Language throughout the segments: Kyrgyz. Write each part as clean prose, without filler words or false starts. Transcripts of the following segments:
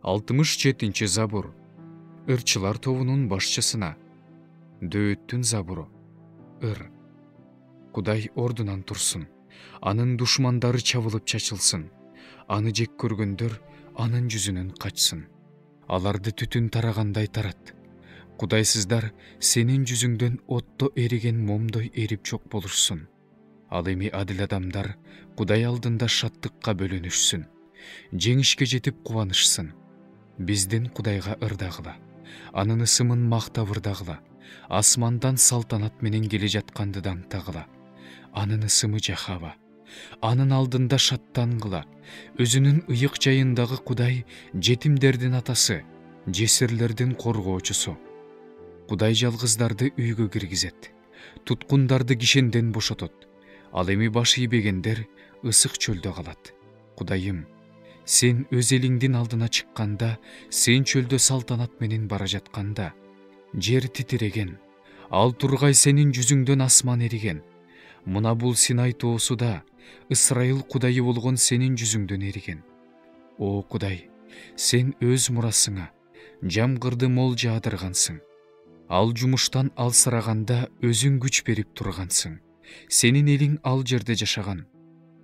67 Забур. Ырчылар тобунун башчысына. Дөөттүн забуру. Ыр. Кудай ордунан турсун. Анын душмандары чабылып чачылсын. Аны жек көргөндөр анын жүзүнөн качсын. Аларды түтүн тарагандай тарат. Кудайсыздар сенин жүзүңдөн отто эриген момдой эрип жок болушсун. Ал эми адил адамдар Кудай алдында шаттыкка бөлөнүшсүн. Жеңишке жетип кубанышсын. Биздин Кудайга ырдагыла. Анын ысымын мактап ырдагыла. Асмандан салтанат менен келе жатканды даңтагыла. Анын ысымы Жахава. Анын алдында шаттангыла. Өзүнүн ыйык жайындагы Кудай жетимдердин атасы, жесирлердин коргоочусу. Кудай жалгыздарды үйгө киргизет. Туткундарды кишенден бошотот. Ал эми баш ийбегендер ысык чөлдө калат. Кудайым, сен өз элиңдин алдына чыкканда, сен чөлдө салтанат менен бара жатканда, жер титиреген, ал тургай сенин жүзүңдөн асман эриген. Мына бул Синай тоосу да Ысрайыл Кудайы болгон сенин жүзүңдөн эриген. О Кудай, сен өз мурасыңа жамгырды мол жаадыргансың. Ал жумуштан алсыраганда өзүң күч берип тургансың. Сенин элиң ал жерде жашаган.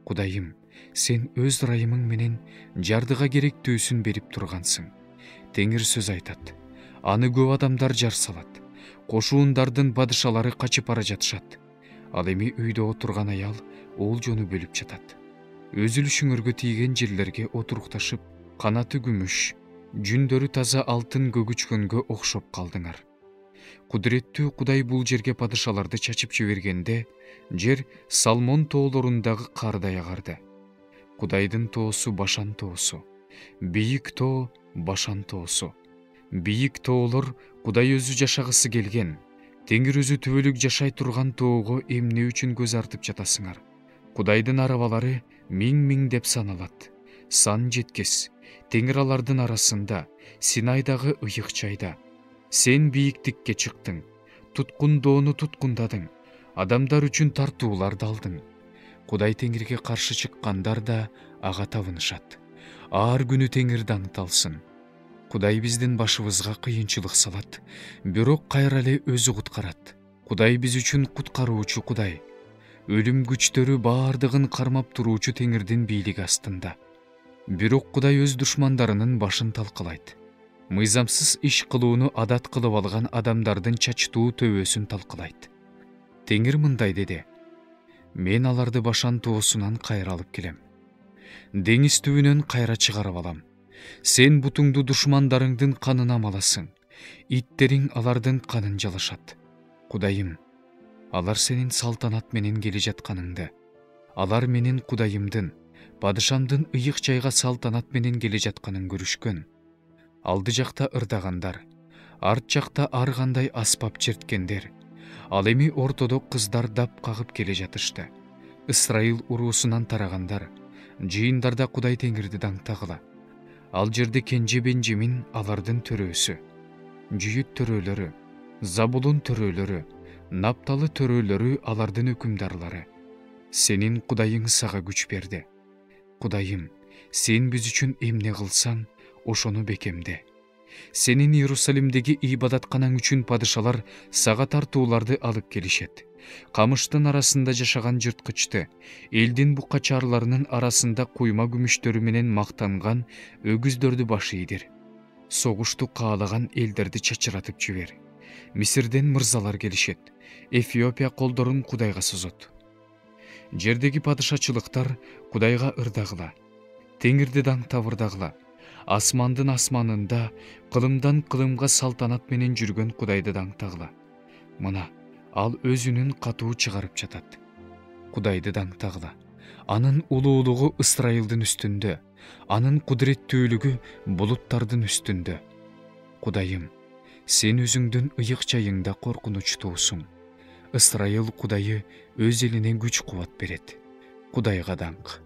Кудайым, сен өз ырайымың менен жардыга керектүүсүн берип тургансың. Теңир сөз айтат. Аны көп адамдар жар салат. Кошуундардын падышалары качып бара жатышат. Ал эми үйдө отурган аял ол жону бөлүп жатат. Өзүлүшүңөргө тийген жерлерге отурукташып, канаты күмүш, жүндөрү таза алтын көгүчкөнгө окшоп калдыңар. Кудуреттүү Кудай бул жерге падышаларды чачып жибергенде, жер Салмон тоолорундагы кардай агарды. Кудайдын тоосу Башан тоосу. Бийик тоо Башан тоосу. Бийик тоолор Кудай өзү жашагысы келген. Теңир өзү түбөлүк жашай турган тоого эмне үчүн көз артып жатасыңар? Кудайдын арабалары миң деп саналат. Сан жеткес. Теңир алардын арасында, Синайдагы ыйык жайда. Сен бийиктикке чыктың. Туткундоону туткундадың. Адамдар үчүн тартууларды алдың. Кудай Теңирге каршы чыккандар да ага табынышат. Ар күнү Теңир даңталсын. Кудай биздин башыбызга кыйынчылык салат, бирок кайра эле өзү куткарат. Кудай биз үчүн куткаруучу Кудай. Өлүм күчтөрү баардыгын кармап туруучу Теңирдин бийлиги астында. Бирок Кудай өз душмандарынын башын талкалайт. Мыйзамсыз иш кылууну адат кылып алган адамдардын чачтуу төбөсүн талкалайт. Теңир мындай деди. Мен аларды Башан тоосунан кайра алып келем. Деңиз түбүнөн кайра чыгарып алам. Сен бутуңду душмандарыңдын канына маласың. Иттериң алардын канын жалашат. Кудайым, алар сенин салтанат менен келе жатканыңды, алар менин Кудайымдын, падышамдын ыйык жайга салтанат менен келе жатканын көрүшкөн. Алды жакта ырдагандар, арт жакта ар кандай аспап черткендер. Ал эми ортодо кыздар дап кагып келе жатышты. Ысрайыл уруусунан тарагандар, жыйындарда Кудай Теңирди даңтагыла. Ал жерде кенже Бенжемин алардын төрөөсү. Жүйүт төрөлөрү, Забулун төрөлөрү, Напталы төрөлөрү алардын өкүмдарлары. Сенин Кудайың сага күч берди. Кудайым, сен биз үчүн эмне кылсаң, ошону бекемде. Сенин Иерусалимдеги ибадатканаң үчүн падышалар сага тартууларды алып келишет. Камыштын арасында жашаган жырткычты, элдин букачарларынын арасында куйма күмүштөрү менен мактанган өгүздөрдү баш ийдир. Согушту каалаган элдерди чачыратып жибер. Мисирден мырзалар келишет. Эфиопия колдорун Кудайга созот. Жердеги падышачылыктар Кудайга ырдагыла. Теңирди даңтап ырдагыла. Асмандын асманында кылымдан кылымга салтанат менен жүргөн Кудайды даңтагыла. Мына, ал өзүнүн катуу чыгарып жатат. Кудайды даңтагыла. Анын улуулугу Ысрайылдын үстүндө, анын кудуреттүүлүгү булуттардын үстүндө. Кудайым, сен өзүңдүн ыйык жайыңда коркунучтуусуң. Ысрайыл Кудайы өз элине күч кубат берет. Кудайга даңк.